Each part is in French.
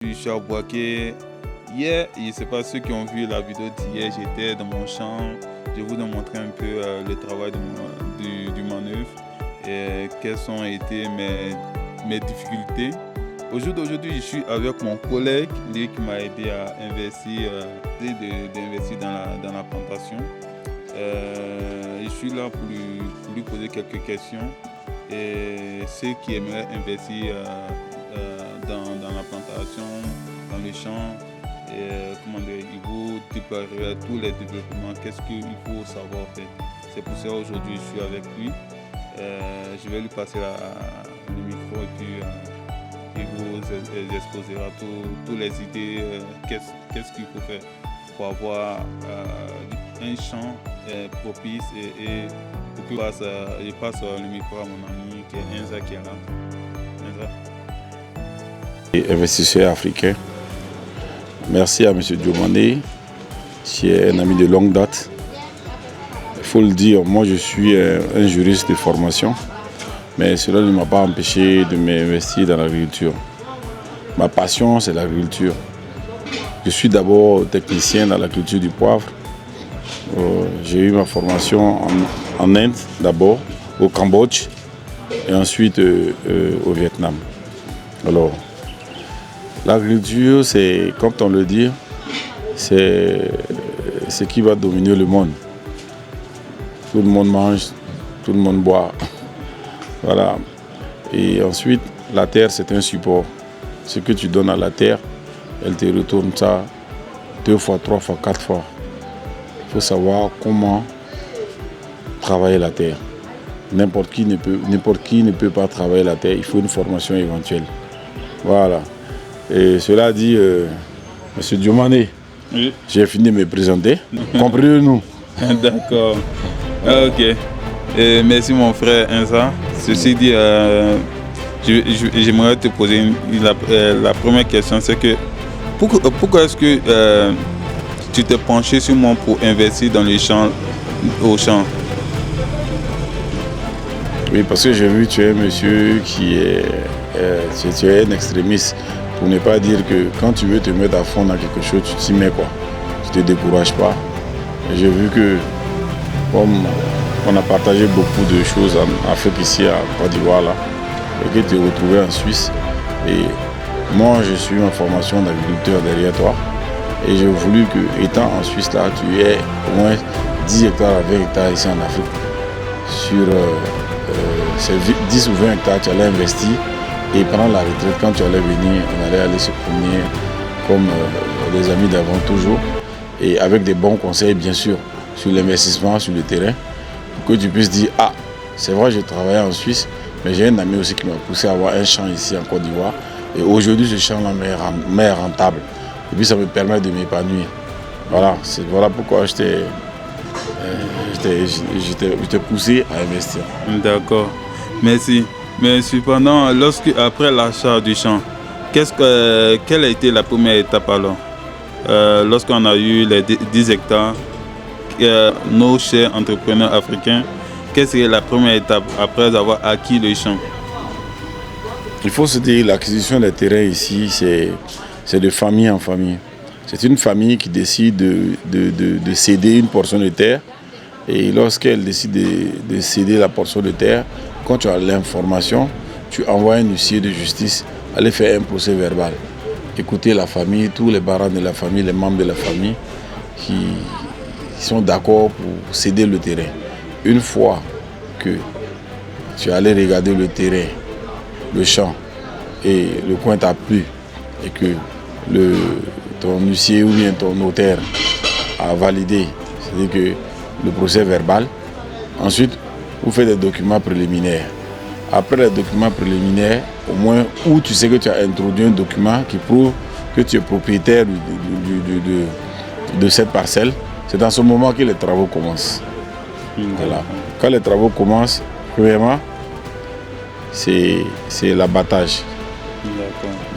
Je suis à Boaké. Hier, je ne sais pas ceux qui ont vu la vidéo d'hier, j'étais dans mon champ. Je vous ai montré un peu le travail du manœuvre et quelles ont été mes difficultés. Au jour d'aujourd'hui, je suis avec mon collègue, lui qui m'a aidé à investir, d'investir dans la plantation. Je suis là pour lui poser quelques questions et ceux qui aimeraient investir dans la plantation, dans les champs, il vous déploierait tous les développements, qu'est-ce qu'il faut savoir faire. C'est pour ça aujourd'hui je suis avec lui. Je vais lui passer le micro et puis il vous exposera toutes les idées, qu'est-ce qu'il faut faire pour avoir un champ propice et pour que je passe le micro à mon ami qui est Enza qui est là. Enza. Et investisseur africain. Merci à M. Diomandé, qui est un ami de longue date. Il faut le dire, moi je suis un juriste de formation, mais cela ne m'a pas empêché de m'investir dans l'agriculture. Ma passion, c'est l'agriculture. Je suis d'abord technicien dans la culture du poivre. J'ai eu ma formation en Inde, d'abord, au Cambodge, et ensuite au Vietnam. Alors, l'agriculture, c'est, comme on le dit, c'est ce qui va dominer le monde. Tout le monde mange, tout le monde boit. Voilà. Et ensuite, la terre, c'est un support. Ce que tu donnes à la terre, elle te retourne ça 2 fois, 3 fois, 4 fois. Il faut savoir comment travailler la terre. N'importe qui ne peut pas travailler la terre. Il faut une formation éventuelle. Voilà. Et cela dit, M. Diomandé, oui. J'ai fini de me présenter. Comprenez-nous. D'accord. Ok. Et merci mon frère Enza. Ceci dit, j'aimerais te poser la première question, c'est que pourquoi est-ce que tu t'es penché sur moi pour investir dans les champs, au champ? Oui, parce que j'ai vu que tu es un monsieur qui est, tu es un extrémiste. Pour ne pas dire que quand tu veux te mettre à fond dans quelque chose, tu t'y mets quoi. Tu ne te décourages pas. J'ai vu que comme on a partagé beaucoup de choses en Afrique ici à Côte d'Ivoire là, et que tu es retrouvé en Suisse. Et moi je suis en formation d'agriculteur derrière toi. Et j'ai voulu que, étant en Suisse là, tu aies au moins 10 hectares à 20 hectares ici en Afrique. Sur ces 10 ou 20 hectares, tu allais investir. Et pendant la retraite, quand tu allais venir, on allait aller se promener comme les amis d'avant toujours. Et avec des bons conseils, bien sûr, sur l'investissement, sur le terrain. Pour que tu puisses dire, ah, c'est vrai, je travaillais en Suisse, mais j'ai un ami aussi qui m'a poussé à avoir un champ ici en Côte d'Ivoire. Et aujourd'hui, ce champ-là m'est rentable. Et puis, ça me permet de m'épanouir. Voilà, voilà pourquoi je t'ai poussé à investir. D'accord, merci. Mais cependant, après l'achat du champ, quelle a été la première étape alors? Lorsqu'on a eu les 10 hectares, nos chers entrepreneurs africains, quelle serait la première étape après avoir acquis le champ? Il faut se dire, l'acquisition des terrains ici, c'est de famille en famille. C'est une famille qui décide de céder une portion de terre. Et lorsqu'elle décide de céder la portion de terre, quand tu as l'information, tu envoies un huissier de justice aller faire un procès verbal. Écouter la famille, tous les parents de la famille, les membres de la famille qui sont d'accord pour céder le terrain. Une fois que tu es allé regarder le terrain, le champ, et le coin t'a plu, et que ton huissier ou bien ton notaire a validé, c'est-à-dire que le procès verbal, ensuite, vous faites des documents préliminaires. Après les documents préliminaires, au moins où tu sais que tu as introduit un document qui prouve que tu es propriétaire de cette parcelle, c'est dans ce moment que les travaux commencent. Voilà. Quand les travaux commencent, premièrement, c'est l'abattage.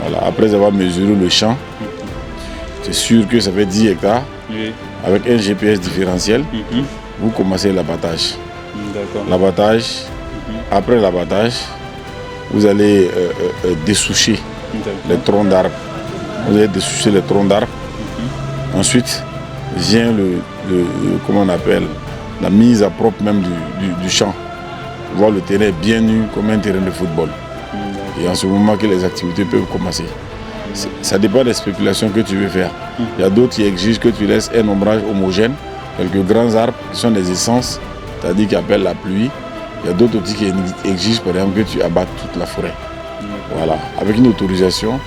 Voilà. Après avoir mesuré le champ, c'est sûr que ça fait 10 hectares. Oui. Avec un GPS différentiel, vous commencez l'abattage. L'abattage, après l'abattage, vous allez dessoucher les troncs d'arbres vous allez dessucer les troncs d'arbres. Ensuite vient comment on appelle, la mise à propre même du champ. Voir le terrain bien nu comme un terrain de football. Et en ce moment que les activités peuvent commencer. Ça dépend des spéculations que tu veux faire. Il y a d'autres qui exigent que tu laisses un ombrage homogène, quelques grands arbres qui sont des essences, c'est-à-dire qui appellent la pluie. Il y a d'autres aussi qui exigent par exemple que tu abattes toute la forêt. Voilà. Avec une autorisation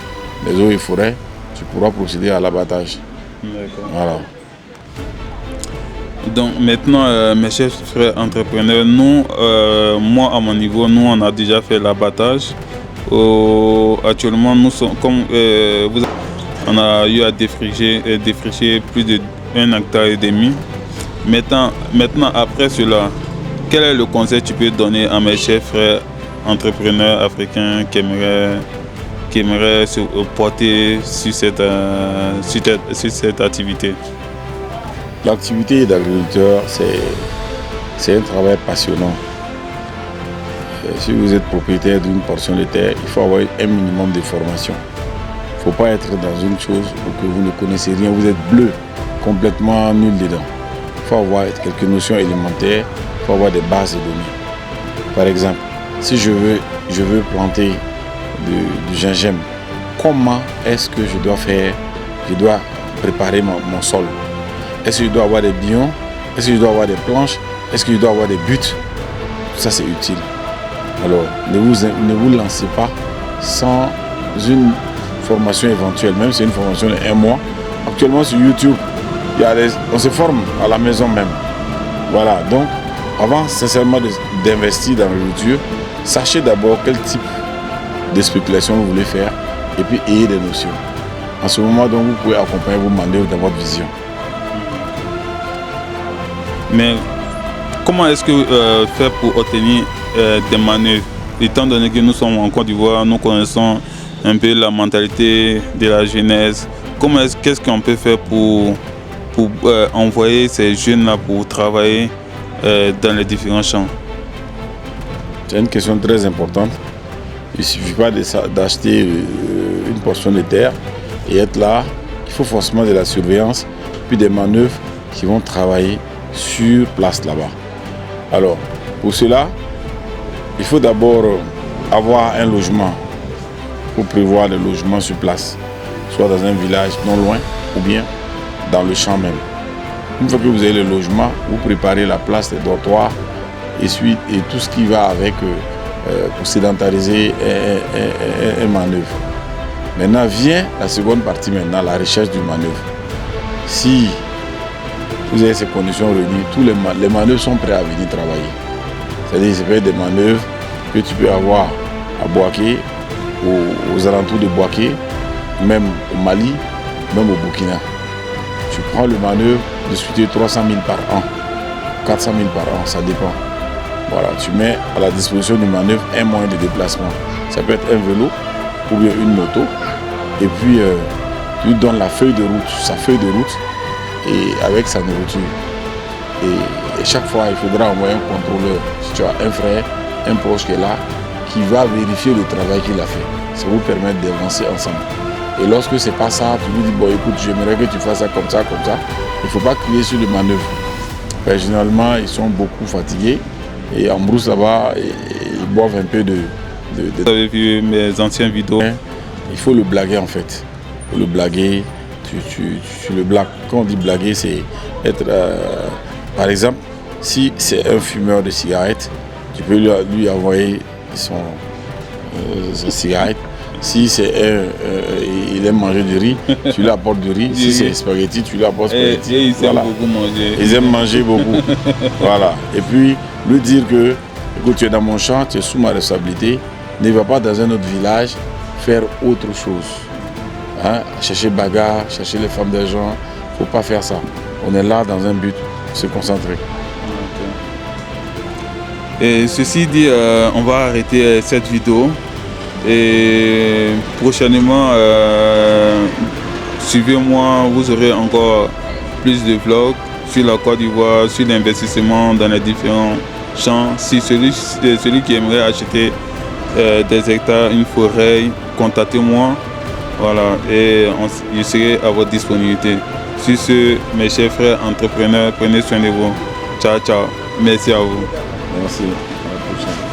des eaux et forêts, tu pourras procéder à l'abattage. Voilà. Donc maintenant, mes chers frères entrepreneurs, nous, moi à mon niveau, nous on a déjà fait l'abattage. Actuellement, nous sommes, comme on a eu à défricher plus de 1,5 hectare. Maintenant, après cela, quel est le conseil que tu peux donner à mes chers frères entrepreneurs africains qui aimeraient se porter sur cette activité? L'activité d'agriculteur, c'est un travail passionnant. Si vous êtes propriétaire d'une portion de terre, il faut avoir un minimum de formation. Il ne faut pas être dans une chose où que vous ne connaissez rien, vous êtes bleu, complètement nul dedans. Il faut avoir quelques notions élémentaires, il faut avoir des bases de données. Par exemple, si je veux planter du gingembre, comment est-ce que je dois faire? Je dois préparer mon sol. Est-ce que je dois avoir des billons? Est-ce que je dois avoir des planches? Est-ce que je dois avoir des buts? Tout ça, c'est utile. Alors, ne vous lancez pas sans une formation éventuelle, même si c'est une formation de 1 mois. Actuellement, sur YouTube, on se forme à la maison même. Voilà, donc, avant sincèrement d'investir dans l'agriculture, sachez d'abord quel type de spéculation vous voulez faire et puis ayez des notions. En ce moment, donc, vous pouvez accompagner vos manœuvres dans votre vision. Mais comment est-ce que faire pour obtenir des manœuvres? Étant donné que nous sommes en Côte d'Ivoire, nous connaissons un peu la mentalité de la jeunesse. Qu'est-ce qu'on peut faire pour envoyer ces jeunes-là pour travailler dans les différents champs? C'est une question très importante. Il ne suffit pas d'acheter une portion de terre et être là. Il faut forcément de la surveillance, puis des manœuvres qui vont travailler sur place là-bas. Alors, pour cela, il faut d'abord avoir un logement. Il faut prévoir le logement sur place, soit dans un village non loin ou bien dans le champ même. Une fois que vous avez le logement, vous préparez la place, les dortoirs et tout ce qui va avec pour sédentariser un manœuvre. Maintenant vient la seconde partie, la recherche du manœuvre. Si vous avez ces conditions réunies, tous les manœuvres sont prêts à venir travailler. C'est-à-dire que ça peut être des manœuvres que tu peux avoir à Bouaké, aux alentours de Bouaké, même au Mali, même au Burkina. Tu prends le manœuvre de suite 300 000 par an, 400 000 par an, ça dépend. Voilà, tu mets à la disposition du manœuvre un moyen de déplacement. Ça peut être un vélo ou bien une moto. Et puis, tu lui donnes sa feuille de route, et avec sa nourriture. Et chaque fois, il faudra envoyer un contrôleur. Si tu as un frère, un proche qui est là, qui va vérifier le travail qu'il a fait. Ça vous permet d'avancer ensemble. Et lorsque c'est pas ça, tu lui dis, bon écoute, j'aimerais que tu fasses ça comme ça, comme ça. Il ne faut pas crier sur les manœuvres. Généralement, ils sont beaucoup fatigués. Et en brousse là-bas, ils boivent un peu de... Vous avez vu mes anciennes vidéos? Il faut le blaguer en fait. Il faut le blaguer. Tu le blagues. Quand on dit blaguer, c'est être... par exemple, si c'est un fumeur de cigarettes, tu peux lui envoyer son cigarette. Si c'est il aime manger du riz, tu lui apportes du riz. Si c'est spaghetti, tu lui apportes spaghetti. Et ils aiment beaucoup manger. Ils aiment manger beaucoup. Voilà. Et puis, lui dire que, écoute, tu es dans mon champ, tu es sous ma responsabilité, ne va pas dans un autre village faire autre chose. Hein? Chercher bagarre, chercher les femmes des gens, il ne faut pas faire ça. On est là dans un but, se concentrer. Et ceci dit, on va arrêter cette vidéo. Et prochainement, suivez-moi, vous aurez encore plus de vlogs sur la Côte d'Ivoire, sur l'investissement dans les différents champs. Si celui qui aimerait acheter des hectares, une forêt, contactez-moi. Voilà, et je serai à votre disponibilité. Sur ce, mes chers frères entrepreneurs, prenez soin de vous. Ciao, ciao. Merci à vous. Merci. À la prochaine.